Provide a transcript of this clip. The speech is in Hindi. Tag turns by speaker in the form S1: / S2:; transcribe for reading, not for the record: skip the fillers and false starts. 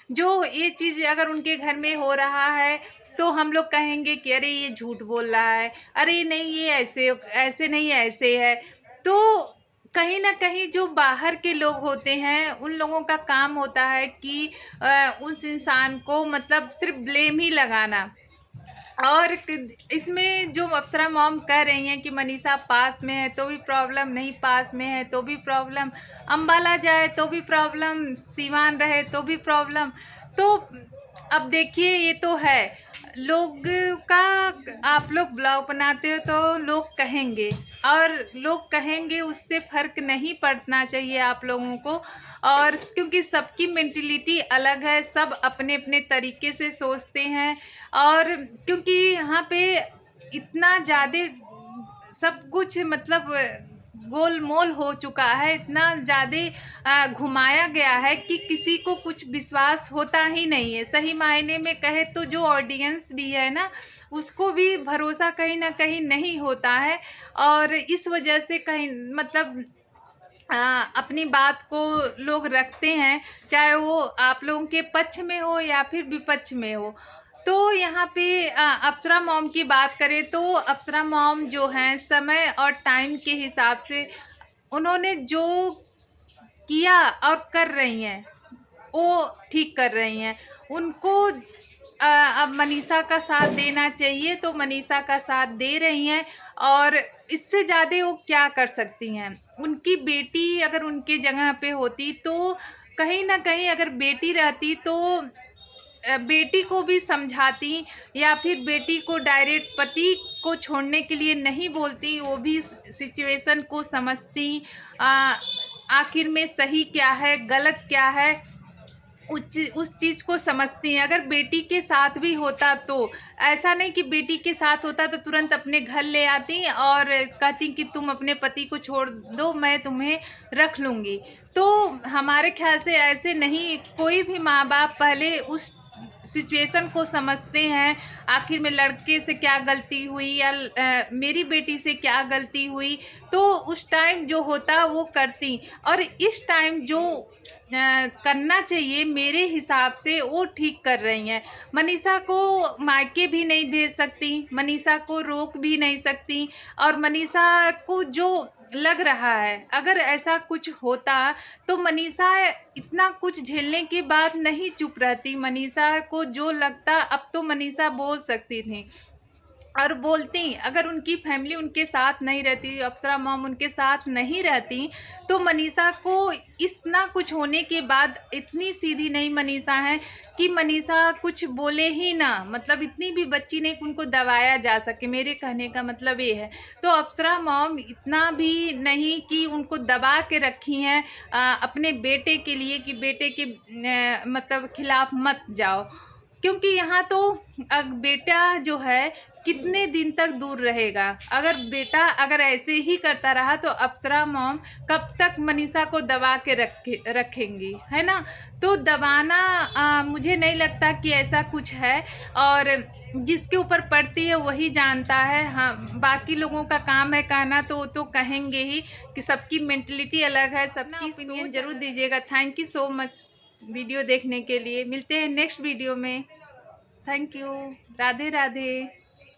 S1: जो ये चीज़ अगर उनके घर में हो रहा है तो हम लोग कहेंगे कि अरे ये झूठ बोल रहा है, अरे नहीं ये ऐसे ऐसे नहीं ऐसे है। तो कहीं न कहीं जो बाहर के लोग होते हैं उन लोगों का काम होता है कि उस इंसान को मतलब सिर्फ ब्लेम ही लगाना। और इसमें जो अप्सरा मॉम कह रही हैं कि मनीषा पास में है तो भी प्रॉब्लम, नहीं पास में है तो भी प्रॉब्लम, अम्बाला जाए तो भी प्रॉब्लम, सीवान रहे तो भी प्रॉब्लम। तो अब देखिए ये तो है लोग का, आप लोग ब्लॉग बनाते हो तो लोग कहेंगे, और लोग कहेंगे उससे फर्क नहीं पड़ना चाहिए आप लोगों को। और क्योंकि सबकी मेंटलिटी अलग है, सब अपने अपने तरीके से सोचते हैं। और क्योंकि यहाँ पे इतना ज़्यादा सब कुछ मतलब गोलमोल हो चुका है, इतना ज़्यादा घुमाया गया है कि किसी को कुछ विश्वास होता ही नहीं है। सही मायने में कहे तो जो ऑडियंस भी है ना, उसको भी भरोसा कहीं ना कहीं नहीं होता है। और इस वजह से कहीं मतलब अपनी बात को लोग रखते हैं, चाहे वो आप लोगों के पक्ष में हो या फिर विपक्ष में हो। तो यहाँ पे अप्सरा मॉम की बात करें तो अप्सरा मॉम जो हैं समय और टाइम के हिसाब से उन्होंने जो किया और कर रही हैं वो ठीक कर रही हैं। उनको अब मनीषा का साथ देना चाहिए तो मनीषा का साथ दे रही हैं। और इससे ज़्यादा वो क्या कर सकती हैं। उनकी बेटी अगर उनके जगह पे होती तो कहीं ना कहीं अगर बेटी रहती तो बेटी को भी समझाती, या फिर बेटी को डायरेक्ट पति को छोड़ने के लिए नहीं बोलती, वो भी सिचुएशन को समझती, आखिर में सही क्या है गलत क्या है उस चीज़ को समझती हैं। अगर बेटी के साथ भी होता तो ऐसा नहीं कि बेटी के साथ होता तो तुरंत अपने घर ले आती और कहती कि तुम अपने पति को छोड़ दो, मैं तुम्हें रख लूँगी। तो हमारे ख्याल से ऐसे नहीं, कोई भी माँ बाप पहले उस सिचुएशन को समझते हैं, आखिर में लड़के से क्या गलती हुई या मेरी बेटी से क्या गलती हुई, तो उस टाइम जो होता वो करती। और इस टाइम जो करना चाहिए मेरे हिसाब से वो ठीक कर रही हैं। मनीषा को मायके भी नहीं भेज सकती, मनीषा को रोक भी नहीं सकती। और मनीषा को जो लग रहा है अगर ऐसा कुछ होता तो मनीषा इतना कुछ झेलने के बाद नहीं चुप रहती। मनीषा को जो लगता अब तो मनीषा बोल सकती थी और बोलती। अगर उनकी फैमिली उनके साथ नहीं रहती, अप्सरा मॉम उनके साथ नहीं रहती, तो मनीषा को इतना कुछ होने के बाद इतनी सीधी नहीं मनीषा है कि मनीषा कुछ बोले ही ना, मतलब इतनी भी बच्ची नहीं कि उनको दबाया जा सके। मेरे कहने का मतलब ये है। तो अप्सरा मॉम इतना भी नहीं कि उनको दबा के रखी हैं अपने बेटे के लिए कि बेटे के मतलब खिलाफ मत जाओ। क्योंकि यहाँ तो बेटा जो है कितने दिन तक दूर रहेगा। अगर बेटा अगर ऐसे ही करता रहा तो अप्सरा मॉम कब तक मनीषा को दबा के रखेंगी, है ना। तो दबाना मुझे नहीं लगता कि ऐसा कुछ है। और जिसके ऊपर पड़ती है वही जानता है। हाँ, बाकी लोगों का काम है कहना, तो वो तो कहेंगे ही कि सबकी मेंटलिटी अलग है, सबकी ओपिनियन जरूर दीजिएगा। Thank you so much video देखने के लिए। मिलते हैं नेक्स्ट वीडियो में। Thank you. राधे राधे।